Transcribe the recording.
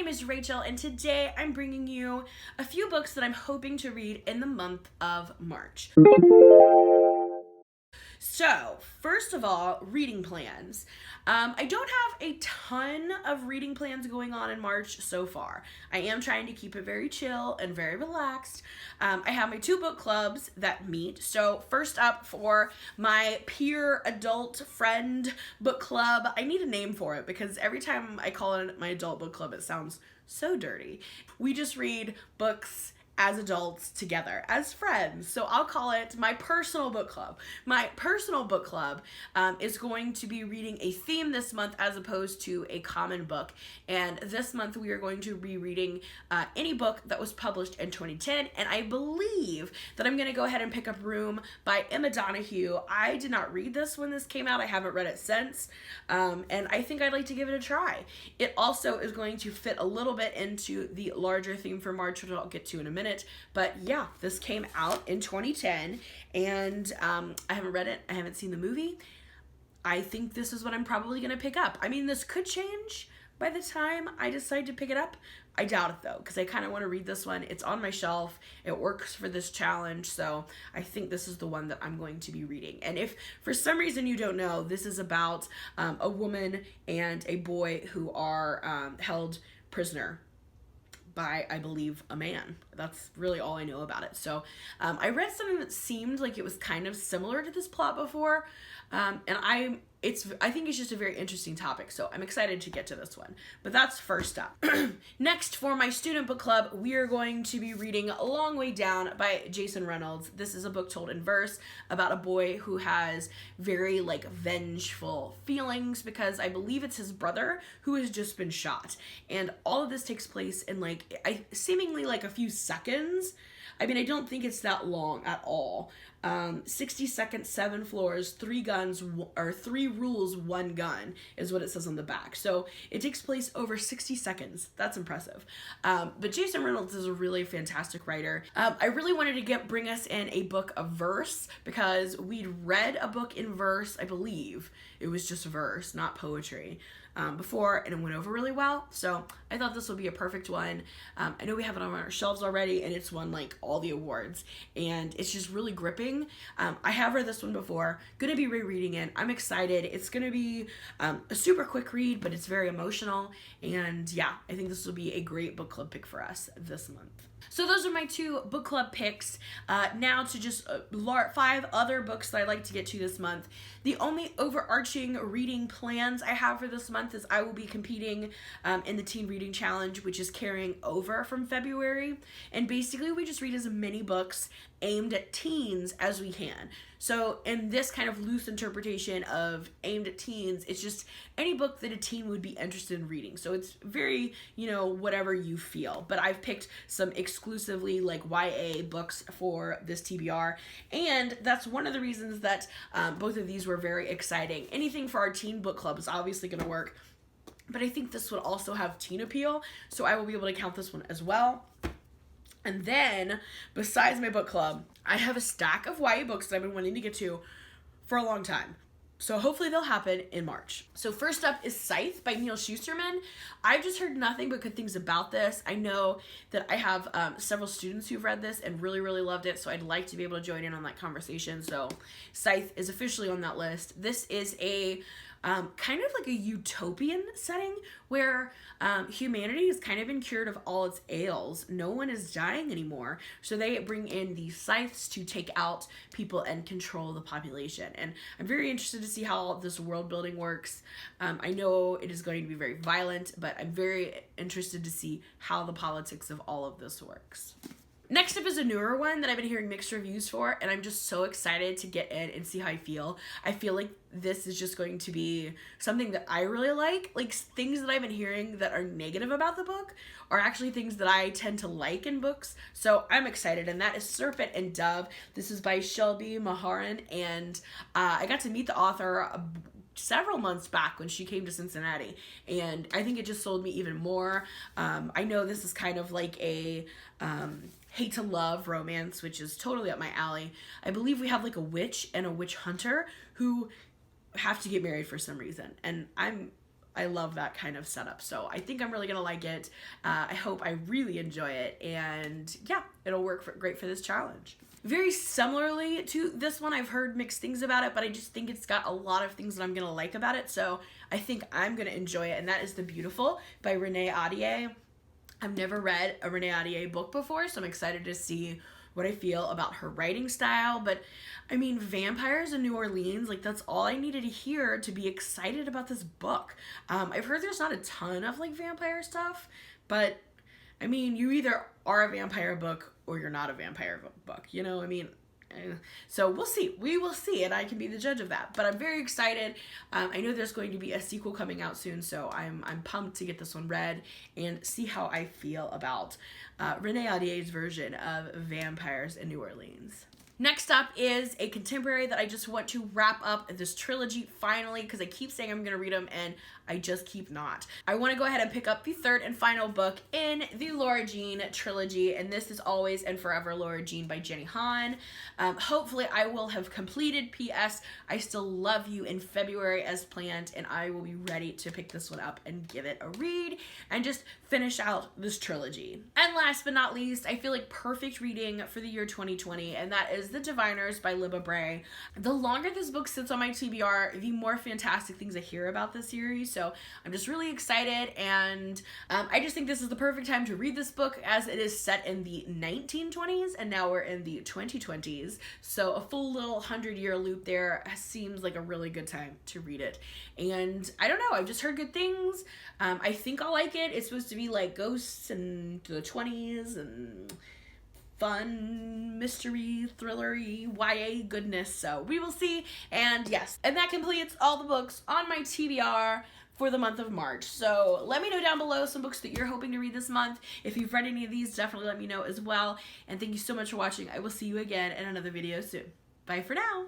name is Rachel, and today I'm bringing you a few books that I'm hoping to read in the month of March. So, first of all, reading plans. I don't have a ton of reading plans going on in March so far. I am trying to keep it very chill and very relaxed. I have my 2 book clubs that meet. So, first up for my peer adult friend book club, I need a name for it because every time I call it my adult book club, it sounds so dirty. We just read books as adults together, as friends. So I'll call it my personal book club. My personal book club is going to be reading a theme this month as opposed to a common book. And this month we are going to be reading any book that was published in 2010. And I believe that I'm going to go ahead and pick up Room by Emma Donoghue. I did not read this when this came out. I haven't read it since. And I think I'd like to give it a try. It also is going to fit a little bit into the larger theme for March, which I'll get to in a minute. But yeah, this came out in 2010, and I haven't read it. I haven't seen the movie. I think this is what I'm probably going to pick up. I mean, this could change by the time I decide to pick it up. I doubt it, though, because I kind of want to read this one. It's on my shelf. It works for this challenge, so I think this is the one that I'm going to be reading. And if for some reason you don't know, this is about a woman and a boy who are held prisoner by, I believe, a man. That's really all I know about it. So I read something that seemed like it was kind of similar to this plot before, and I think it's just a very interesting topic, so I'm excited to get to this one. But that's first up. Next, for my student book club, we are going to be reading A Long Way Down by Jason Reynolds. This is a book told in verse about a boy who has very, vengeful feelings because I believe it's his brother who has just been shot. And all of this takes place in, seemingly a few seconds. I mean, I don't think it's that long at all. 60 seconds, 7 floors, 3 guns, or 3 rules, 1 gun is what it says on the back. So it takes place over 60 seconds. That's impressive. But Jason Reynolds is a really fantastic writer. I really wanted to bring us in a book of verse because we'd read a book in verse, I believe. It was just verse, not poetry. Before, and it went over really well, so I thought this would be a perfect one. I know we have it on our shelves already, and it's won all the awards, and it's just really gripping. I have read this one before, gonna be rereading it. I'm excited. It's gonna be a super quick read, but it's very emotional, and yeah, I think this will be a great book club pick for us this month. So those are my 2 book club picks. Now to just 5 other books that I'd like to get to this month. The only overarching reading plans I have for this month is I will be competing in the Teen Reading Challenge, which is carrying over from February. And basically we just read as many books aimed at teens as we can. So in this kind of loose interpretation of aimed at teens, it's just any book that a teen would be interested in reading. So it's very, whatever you feel. But I've picked some exclusively YA books for this TBR. And that's one of the reasons that both of these were very exciting. Anything for our teen book club is obviously going to work. But I think this would also have teen appeal. So I will be able to count this one as well. And then, besides my book club, I have a stack of YA books that I've been wanting to get to for a long time. So hopefully they'll happen in March. So first up is Scythe by Neal Shusterman. I've just heard nothing but good things about this. I know that I have several students who've read this and really, really loved it, so I'd like to be able to join in on that conversation. So Scythe is officially on that list. This is a kind of like a utopian setting where humanity has kind of been cured of all its ails. No one is dying anymore. So they bring in these scythes to take out people and control the population. And I'm very interested to see how all this world building works. I know it is going to be very violent, but I'm very interested to see how the politics of all of this works. Next up is a newer one that I've been hearing mixed reviews for, and I'm just so excited to get in and see how I feel. I feel like this is just going to be something that I really like. Things that I've been hearing that are negative about the book are actually things that I tend to like in books, so I'm excited, and that is Serpent and Dove. This is by Shelby Maharan, and I got to meet the author several months back when she came to Cincinnati, and I think it just sold me even more. I know this is kind of like a hate to love romance, which is totally up my alley. I believe we have a witch and a witch hunter who have to get married for some reason, and I'm I love that kind of setup. So I think I'm really gonna like it. I hope I really enjoy it, and yeah, it'll work great for this challenge. Very similarly to this one, I've heard mixed things about it, but I just think it's got a lot of things that I'm gonna like about it, so I think I'm gonna enjoy it, and that is The Beautiful by Renee Ahdieh. I've never read a Renee Ahdieh book before, so I'm excited to see what I feel about her writing style. But I mean, vampires in New Orleans, like, that's all I needed to hear to be excited about this book. I've heard there's not a ton of like vampire stuff, but I mean, you either are a vampire book or you're not a vampire book, you know? I mean, so we'll see. We will see, and I can be the judge of that. But I'm very excited. I know there's going to be a sequel coming out soon, so I'm pumped to get this one read and see how I feel about Renee Ahdieh's version of vampires in New Orleans. Next up is a contemporary that I just want to wrap up this trilogy finally, because I keep saying I'm going to read them and I just keep not. I want to go ahead and pick up the third and final book in the Laura Jean trilogy, and this is Always and Forever Laura Jean by Jenny Han. Hopefully I will have completed P.S. I Still Love You in February as planned, and I will be ready to pick this one up and give it a read and just finish out this trilogy. And last but not least, I feel like perfect reading for the year 2020, and that is The Diviners by Libba Bray. The longer this book sits on my TBR, the more fantastic things I hear about this series. So I'm just really excited, and I just think this is the perfect time to read this book, as it is set in the 1920s and now we're in the 2020s. So a full little 100-year loop there seems like a really good time to read it. And I don't know, I've just heard good things. I think I'll like it. It's supposed to be like ghosts and the 20s and fun, mystery, thrillery, YA goodness. So we will see. And yes, and that completes all the books on my TBR for the month of March. So let me know down below some books that you're hoping to read this month. If you've read any of these, definitely let me know as well. And thank you so much for watching. I will see you again in another video soon. Bye for now.